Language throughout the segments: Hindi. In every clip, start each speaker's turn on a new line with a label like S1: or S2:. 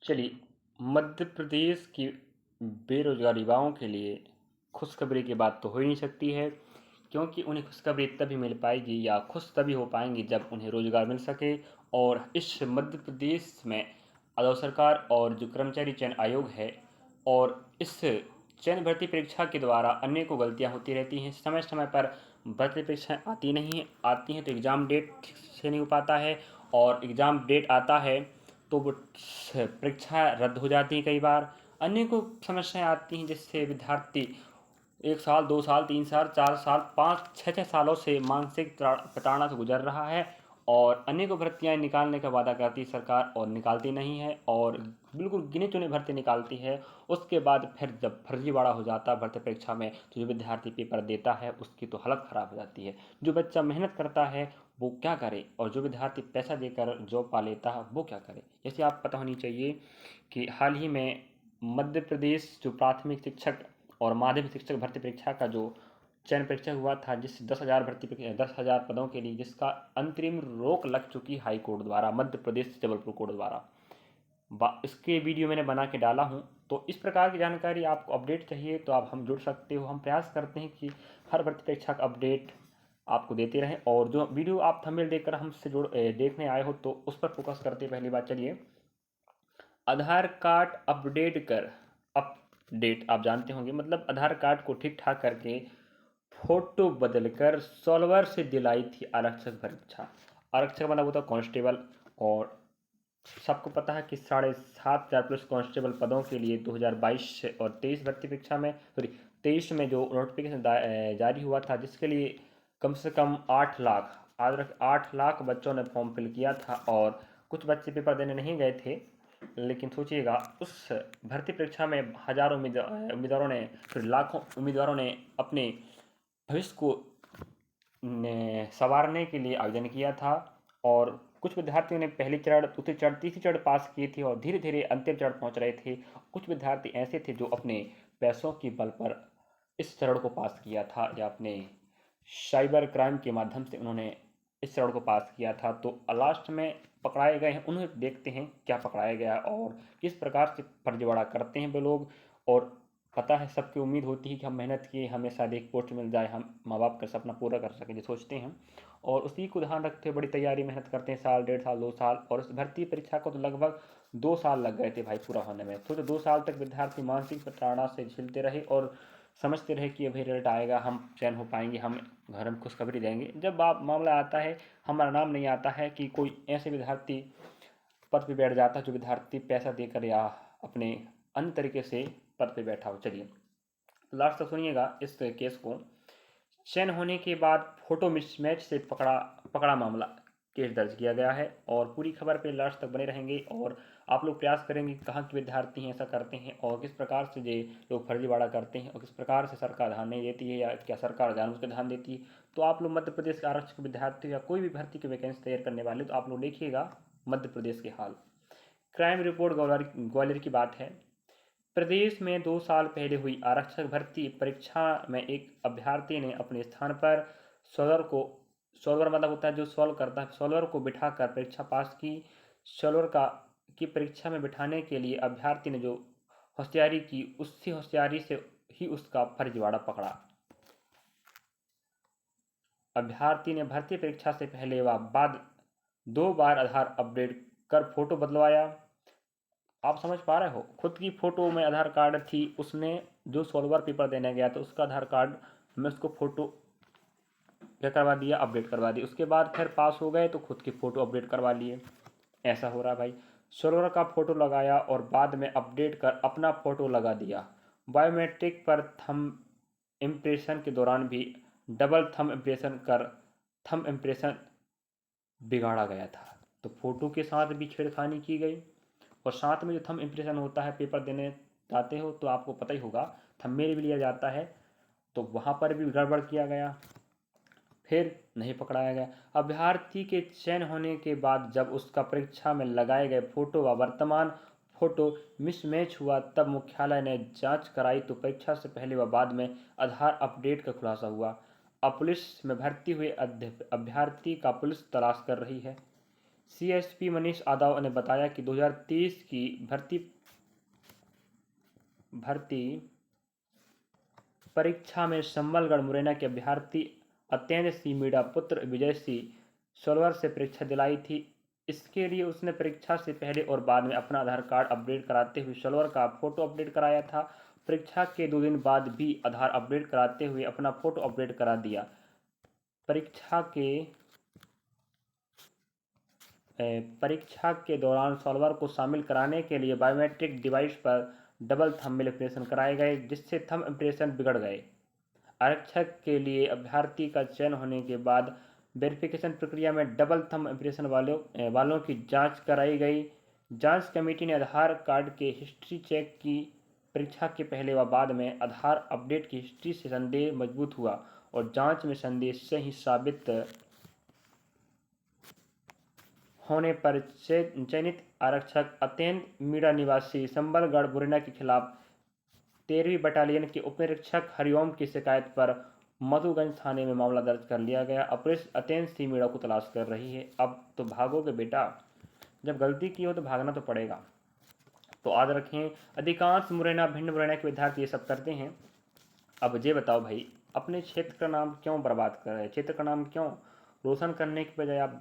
S1: चलिए, मध्य प्रदेश की बेरोजगार युवाओं के लिए खुशखबरी की बात तो हो ही नहीं सकती है, क्योंकि उन्हें खुशखबरी तभी मिल पाएगी या खुश तभी हो पाएंगे जब उन्हें रोजगार मिल सके। और इस मध्य प्रदेश में आदौ सरकार और जो कर्मचारी चयन आयोग है, और इस चयन भर्ती परीक्षा के द्वारा अनेकों गलतियां होती रहती हैं। समय समय पर भर्ती परीक्षाएं आती हैं तो एग्ज़ाम डेट ठीक से नहीं हो पाता है, और एग्ज़ाम डेट आता है तो वो परीक्षा रद्द हो जाती है। कई बार अनेकों समस्याएं आती हैं, जिससे विद्यार्थी 1 साल 2 साल 3 साल 4 साल 5 6 6 सालों से मानसिक प्रताड़ना से गुजर रहा है। और अनेकों भर्तियां निकालने का वादा करती है सरकार और निकालती नहीं है, और बिल्कुल गिने चुने भर्ती निकालती है। उसके बाद फिर जब फर्जीवाड़ा हो जाता है भर्ती परीक्षा में, तो जो विद्यार्थी पेपर देता है उसकी तो हालत ख़राब हो जाती है। जो बच्चा मेहनत करता है वो क्या करे, और जो विद्यार्थी पैसा देकर जॉब पा लेता है वो क्या करे। जैसे आप पता होनी चाहिए कि हाल ही में मध्य प्रदेश जो प्राथमिक शिक्षक और माध्यमिक शिक्षक भर्ती परीक्षा का जो चयन परीक्षा हुआ था, जिस 10,000 पदों के लिए, जिसका अंतरिम रोक लग चुकी हाई कोर्ट द्वारा, मध्य प्रदेश जबलपुर कोर्ट द्वारा। इसके वीडियो मैंने बना के डाला हूँ। तो इस प्रकार की जानकारी आपको अपडेट चाहिए तो आप हम जुड़ सकते हो। हम प्रयास करते हैं कि हर भर्ती परीक्षा का अपडेट आपको देते रहें। और जो वीडियो आप थंबनेल देखकर हमसे देखने आए हो तो उस पर फोकस करते हैं। पहली बात, चलिए, आधार कार्ड अपडेट आप जानते होंगे, मतलब आधार कार्ड को ठीक ठाक करके फोटो बदलकर सॉल्वर से दिलाई थी आरक्षक परीक्षा। आरक्षक मतलब होता कांस्टेबल। और सबको पता है कि 7,500 प्लस कांस्टेबल पदों के लिए 2022 और 23 भर्ती परीक्षा में, सॉरी 23 में जो नोटिफिकेशन जारी हुआ था, जिसके लिए कम से कम 8 लाख बच्चों ने फॉर्म फिल किया था। और कुछ बच्चे पेपर देने नहीं गए थे, लेकिन सोचिएगा उस भर्ती परीक्षा में हजारों उम्मीदवारों ने, फिर लाखों उम्मीदवारों ने अपने भविष्य को संवारने के लिए आवेदन किया था। और कुछ विद्यार्थियों ने पहली चरण, दूसरी चरण, तीसरी चरण पास की थी और धीरे धीरे अंतिम चरण पहुंच रहे थे। कुछ विद्यार्थी ऐसे थे जो अपने पैसों के बल पर इस चरण को पास किया था, या अपने साइबर क्राइम के माध्यम से उन्होंने इस चरण को पास किया था। तो लास्ट में पकड़ाए गए हैं, उन्हें देखते हैं क्या पकड़ाया गया और किस प्रकार से फर्जीवाड़ा करते हैं वे लोग। और पता है, सबकी उम्मीद होती है कि हम मेहनत किए, हमें शायद एक पोस्ट मिल जाए, हम माँ बाप का सपना पूरा कर सकें, जो सोचते हैं। और उसी को ध्यान रखते हुए बड़ी तैयारी मेहनत करते हैं, साल 1.5 साल 2 साल। और इस भर्ती परीक्षा को तो लगभग 2 साल लग गए थे भाई पूरा होने में। तो 2 साल तक विद्यार्थी मानसिक प्रताड़ना से झेलते रहे और समझते रहे कि अभी रिजल्ट आएगा, हम चयन हो पाएंगे, हम घर में खुशखबरी देंगे। जब आप मामला आता है, हमारा नाम नहीं आता है, कि कोई ऐसे विद्यार्थी पद पे बैठ जाता है जो विद्यार्थी पैसा देकर या अपने अन्य तरीके से पद पे बैठा हो। चलिए लास्ट तक सुनिएगा इस केस को। चयन होने के बाद फोटो मिसमैच से पकड़ा पकड़ा मामला, केस दर्ज किया गया है। और पूरी खबर पे लास्ट तक बने रहेंगे, और आप लोग प्रयास करेंगे कहाँ के विद्यार्थी हैं ऐसा करते हैं, और किस प्रकार से ये लोग फर्जीवाड़ा करते हैं, और किस प्रकार से सरकार ध्यान नहीं देती है, या क्या सरकार जानबूझकर ध्यान देती है। तो आप लोग मध्य प्रदेश के आरक्षक विद्यार्थी या कोई भी भर्ती की वैकेंसी तैयार करने वाले, तो आप लोग देखिएगा मध्य प्रदेश के हाल। क्राइम रिपोर्ट ग्वालियर की बात है। प्रदेश में 2 साल पहले हुई आरक्षक भर्ती परीक्षा में एक अभ्यर्थी ने अपने स्थान पर सॉल्वर को, सॉल्वर मतलब होता है जो सॉल्व करता है, सॉल्वर को बिठाकर परीक्षा पास की। सॉल्वर की परीक्षा में बिठाने के लिए अभ्यर्थी ने जो होशियारी की, उसी होशियारी से ही उसका फर्जीवाड़ा पकड़ा। अभ्यर्थी ने भर्ती परीक्षा से पहले व बाद 2 बार आधार अपडेट कर फोटो बदलवाया। आप समझ पा रहे हो, खुद की फोटो में आधार कार्ड थी, उसने जो सॉल्वर पेपर देने गया था उसका आधार कार्ड में उसको फोटो क्या करवा दिया, अपडेट करवा दी। उसके बाद फिर पास हो गए तो खुद की फोटो अपडेट करवा लिए। ऐसा हो रहा भाई, सॉल्वर का फोटो लगाया और बाद में अपडेट कर अपना फोटो लगा दिया। बायोमेट्रिक पर थंब इम्प्रेशन के दौरान भी डबल थंब इम्प्रेशन कर थंब इम्प्रेशन बिगाड़ा गया था। तो फोटो के साथ भी छेड़खानी की गई। और साथ में जो थंब इम्प्रेशन होता है, पेपर देने जाते हो तो आपको पता ही होगा, थंबनेल भी लिया जाता है, तो वहाँ पर भी गड़बड़ किया गया, फिर नहीं पकड़ाया गया। अभ्यर्थी के चयन होने के बाद जब उसका परीक्षा में लगाए गए फोटो व वर्तमान फोटो मिसमैच हुआ, तब मुख्यालय ने जांच कराई तो परीक्षा से पहले व बाद में आधार अपडेट का खुलासा हुआ। अब पुलिस में भर्ती हुए अभ्यर्थी का पुलिस तलाश कर रही है। CSP मनीष यादव ने बताया कि 2023 की भर्ती परीक्षा में संबलगढ़ मुरैना के अभ्यर्थी अत्यंत सिंह मीणा पुत्र विजय सिंह सोलवर से परीक्षा दिलाई थी। इसके लिए उसने परीक्षा से पहले और बाद में अपना आधार कार्ड अपडेट कराते हुए सोलवर का फोटो अपडेट कराया था। परीक्षा के 2 दिन बाद भी आधार अपडेट कराते हुए अपना फोटो अपडेट करा दिया। परीक्षा के दौरान सॉल्वर को शामिल कराने के लिए बायोमेट्रिक डिवाइस पर डबल थंब इंप्रेशन कराए गए, जिससे थंब इंप्रेशन बिगड़ गए। आरक्षक के लिए अभ्यर्थी का चयन होने के बाद वेरिफिकेशन प्रक्रिया में डबल थंब इंप्रेशन वालों की जांच कराई गई। जांच कमेटी ने आधार कार्ड के हिस्ट्री चेक की। परीक्षा के पहले व बाद में आधार अपडेट की हिस्ट्री से संदेह मजबूत हुआ और जांच में संदेह सही साबित होने पर चयनित आरक्षक अत्यंत मीणा निवासी संबलगढ़ मुरैना के खिलाफ 13वीं बटालियन के उपनिरीक्षक हरिओम की शिकायत पर मधुगंज थाने में मामला दर्ज कर लिया गया। अब पुलिस अत्यंत सिंह मीणा को तलाश कर रही है। अब तो भागोगे बेटा, जब गलती की हो तो भागना तो पड़ेगा। तो याद रखें, अधिकांश मुरैना भिंड मुरैना के विद्यार्थी ये सब करते हैं। अब ये बताओ भाई, अपने क्षेत्र का नाम क्यों बर्बाद कर रहे हैं? क्षेत्र का नाम क्यों रोशन करने की बजाय आप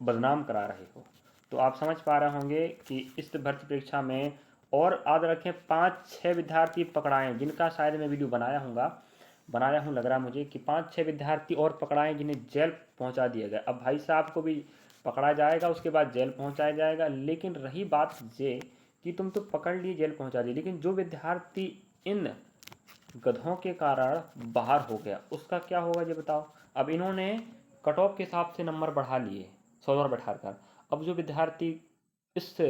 S1: बदनाम करा रहे हो? तो आप समझ पा रहे होंगे कि इस भर्ती परीक्षा में, और याद रखें, 5-6 विद्यार्थी पकड़ाएं जिनका शायद मैं वीडियो बनाया हूँ लग रहा है मुझे, कि 5-6 विद्यार्थी और पकड़ाएं जिन्हें जेल पहुंचा दिया गया। अब भाई साहब को भी पकड़ा जाएगा, उसके बाद जेल पहुंचाया जाएगा। लेकिन रही बात ये कि तुम तो पकड़ लिए, जेल पहुंचा दिए, लेकिन जो विद्यार्थी इन गधों के कारण बाहर हो गया उसका क्या होगा ये बताओ। अब इन्होंने कट ऑफ के हिसाब से नंबर बढ़ा लिए 100 बैठाकर। अब जो विद्यार्थी इससे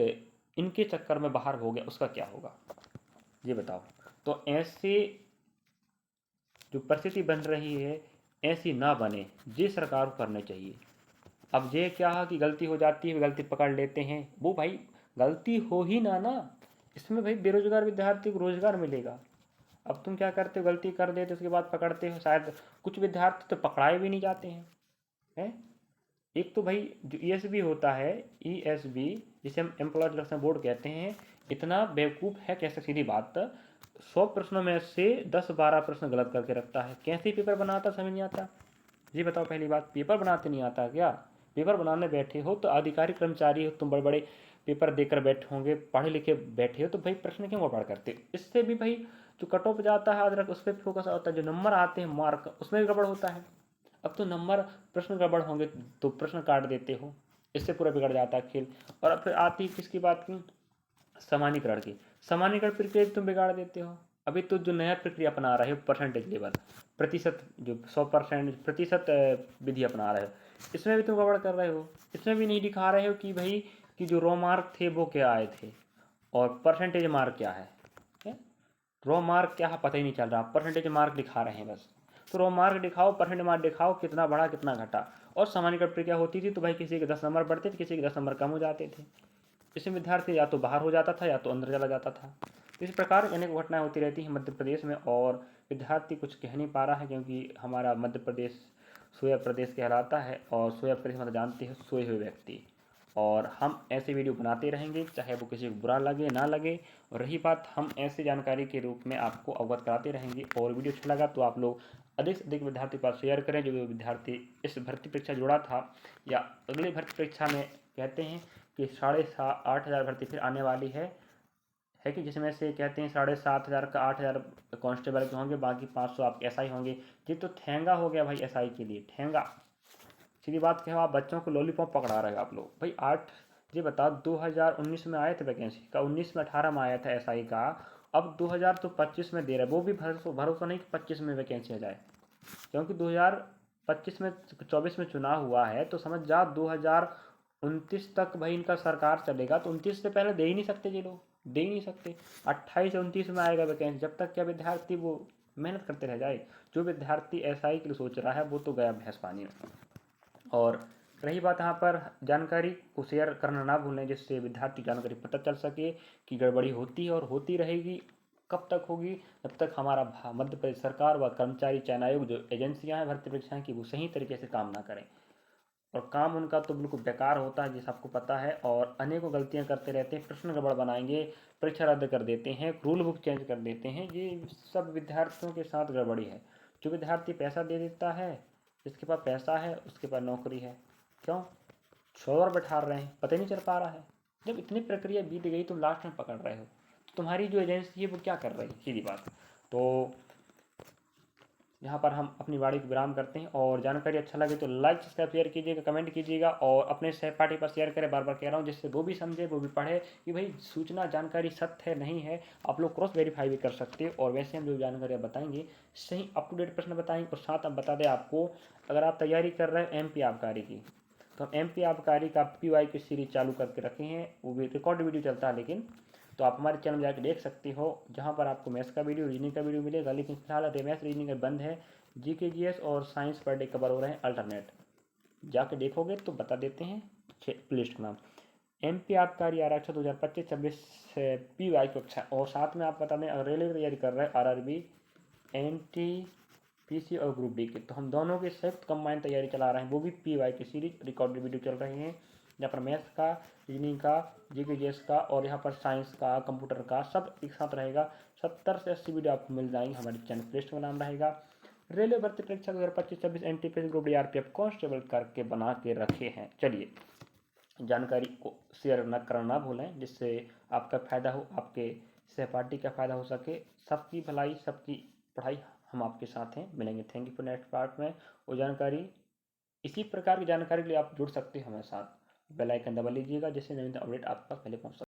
S1: इनके चक्कर में बाहर हो गया उसका क्या होगा ये बताओ। तो ऐसे जो परिस्थिति बन रही है, ऐसी ना बने, ये सरकार को करना चाहिए। अब ये क्या है कि गलती हो जाती है, गलती पकड़ लेते हैं, वो भाई गलती हो ही ना, इसमें भाई बेरोजगार विद्यार्थी को रोजगार मिलेगा। अब तुम क्या करते हो, गलती कर देते उसके बाद पकड़ते हो, शायद कुछ विद्यार्थी तो पकड़ाए भी नहीं जाते हैं। एक तो भाई जो ESB होता है, ESB जिसे हम एम्प्लॉय सिलेक्शन बोर्ड कहते हैं, इतना बेवकूफ़ है, कैसे सीधी बात, 100 प्रश्नों में से 10-12 प्रश्न गलत करके रखता है। कैसे पेपर बनाता समझ नहीं आता। जी बताओ, पहली बात, पेपर बनाते नहीं आता क्या? पेपर बनाने बैठे हो तो अधिकारी कर्मचारी हो तुम, बड़े बड़े पेपर देकर बैठे होंगे, पढ़े लिखे बैठे हो, तो भाई प्रश्न क्यों गड़बड़ करते? इससे भी भाई जो कट ऑफ जाता है अदरक, उस पर फोकस होता है, जो नंबर आते हैं मार्क उसमें भी गड़बड़ होता है। अब तो नंबर, प्रश्न गड़बड़ होंगे तो प्रश्न काट देते हो, इससे पूरा बिगड़ जाता है खेल। और अब फिर आती है किसकी बात की, सामान्यीकरण की। सामान्यीकरण प्रक्रिया तुम बिगाड़ देते हो। अभी तो जो नया प्रक्रिया अपना रहे हो, परसेंटेज लेवल, प्रतिशत, जो 100% प्रतिशत विधि अपना रहे हो, इसमें भी तुम गड़बड़ कर रहे हो। इसमें भी नहीं दिखा रहे हो कि भाई कि जो रॉ मार्क थे वो क्या आए थे और परसेंटेज मार्क क्या है। रॉ मार्क क्या है पता ही नहीं चल रहा, परसेंटेज मार्क दिखा रहे हैं बस। तो रॉ मार्क दिखाओ, परसेंट मार्क दिखाओ, कितना बढ़ा कितना घटा। और सामान्यीकरण प्रक्रिया होती थी तो भाई किसी के 10 नंबर बढ़ते थे, किसी के 10 नंबर कम हो जाते थे। इसमें विद्यार्थी या तो बाहर हो जाता था या तो अंदर चला जाता था। इस प्रकार अनेक घटनाएं होती रहती हैं मध्य प्रदेश में, और विद्यार्थी कुछ कह नहीं पा रहा है क्योंकि हमारा मध्य प्रदेश सोया प्रदेश कहलाता है, और सोया प्रदेश मतलब जानते हैं, सोए हुए व्यक्ति। और हम ऐसे वीडियो बनाते रहेंगे, चाहे वो किसी को बुरा लगे ना लगे। और रही बात, हम ऐसे जानकारी के रूप में आपको अवगत कराते रहेंगे। और वीडियो अच्छा लगा तो आप लोग अधिक से अधिक विद्यार्थी के पास शेयर करें। जो भी विद्यार्थी इस भर्ती परीक्षा जुड़ा था या अगली भर्ती परीक्षा में, कहते हैं कि 8,500 भर्ती फिर आने वाली है कि जिसमें से कहते हैं 7,500 का 8,000 कांस्टेबल के होंगे, बाकी 500 आप SI होंगे। ये तो ठेंगा हो गया भाई SI के लिए, ठेंगा। सीधी बात कहो, आप बच्चों को लॉलीपॉप पकड़ा रहे हो आप लोग भाई। 8, ये बताओ, 2019 में आए थे वैकेंसी का, 19 में 18 में आया था SI का। अब 2025 में दे रहा है, वो भी भरोसा नहीं कि 25 में वैकेंसी आ जाए, क्योंकि 2025 में 24 में चुनाव हुआ है, तो समझ जा 2029 तक भाई इनका सरकार चलेगा। तो 29 से पहले दे ही नहीं सकते, ये लोग दे ही नहीं सकते। 28 से 29 में आएगा वैकेंसी, जब तक क्या विद्यार्थी वो मेहनत करते रह जाए। जो विद्यार्थी SI के लिए सोच रहा है वो तो गया भैंस पानी में। और रही बात यहाँ पर, जानकारी को शेयर करना ना भूलें, जिससे विद्यार्थी जानकारी पता चल सके कि गड़बड़ी होती है और होती रहेगी। कब तक होगी? जब तक हमारा मध्य प्रदेश सरकार व कर्मचारी चयन आयोग, जो एजेंसियां हैं भर्ती परीक्षाएं की, वो सही तरीके से काम ना करें। और काम उनका तो बिल्कुल बेकार होता है, जैसा आपको पता है, और अनेकों गलतियां करते रहते हैं, प्रश्न गड़बड़ बनाएंगे, परीक्षा रद्द कर देते हैं, रूल बुक चेंज कर देते हैं। ये सब विद्यार्थियों के साथ गड़बड़ी है। जो विद्यार्थी पैसा दे देता है, जिसके पास पैसा है उसके पास नौकरी है, क्यों शोर बैठा रहे हैं, पता ही नहीं चल पा रहा है। जब इतनी प्रक्रिया बीत गई तुम लास्ट में पकड़ रहे हो, तो तुम्हारी जो एजेंसी है वो क्या कर रही है, सीधी बात। तो यहाँ पर हम अपनी वाणी को विराम करते हैं, और जानकारी अच्छा लगे तो लाइक सब्सक्राइब शेयर कीजिएगा, कमेंट कीजिएगा, और अपने सहपाठी पर शेयर करें, बार बार कह रहा हूँ, जिससे वो भी समझे, वो भी पढ़े कि भाई सूचना जानकारी सत्य है नहीं है। आप लोग क्रॉस वेरीफाई भी कर सकते हो। और वैसे हम जो जानकारी बताएंगे सही अप टू डेट प्रश्न बताएंगे। और साथ हम बता दें आपको, अगर आप तैयारी कर रहे हैं MP आबकारी की, तो हम MP आबकारी का PY की सीरीज चालू करके रखे हैं, वो भी रिकॉर्ड वीडियो चलता है, लेकिन तो आप हमारे चैनल में जाकर देख सकते हो, जहाँ पर आपको मैथ्स का वीडियो, रीजनिंग का वीडियो मिलेगा। लेकिन फिलहाल मैथ्स रीजनिंग बंद है, GK GS और साइंस पर डे कवर हो रहे हैं अल्टरनेट। जाके देखोगे तो बता देते हैं प्लेलिस्ट का नाम MP आबकारी आरक्षण 2025-26 PY कक्षा। और साथ में आप बता दें, अगर रेलवे की तैयारी कर रहे हैं, RRB NTPC और ग्रुप डी की, तो हम दोनों के संयुक्त कंबाइन तैयारी चला रहे हैं, वो भी PY की सीरीज रिकॉर्डेड वीडियो चल रही हैं, जहाँ पर मैथ्स का, रीजनिंग का, GK GS का, और यहाँ पर साइंस का, कंप्यूटर का, सब एक साथ रहेगा। 70 से 80 वीडियो आपको मिल जाएंगे, हमारे चैनल प्लेलिस्ट का नाम रहेगा। रेलवे भर्ती परीक्षा 2025-26 NTPC group D RPF constable करके बना के रखे हैं। चलिए, जानकारी को शेयर न करना भूलें, जिससे आपका फ़ायदा हो, आपके सहपाठी का फ़ायदा हो सके। सबकी भलाई, सबकी पढ़ाई, हम आपके साथ हैं। मिलेंगे, thank you for next part में। वो जानकारी, इसी प्रकार की जानकारी के लिए आप जुड़ सकते हैं हमारे साथ। बेल आइकन दबा लीजिएगा, जिससे नवीनतम अपडेट आप तक पहले पहुंच सके।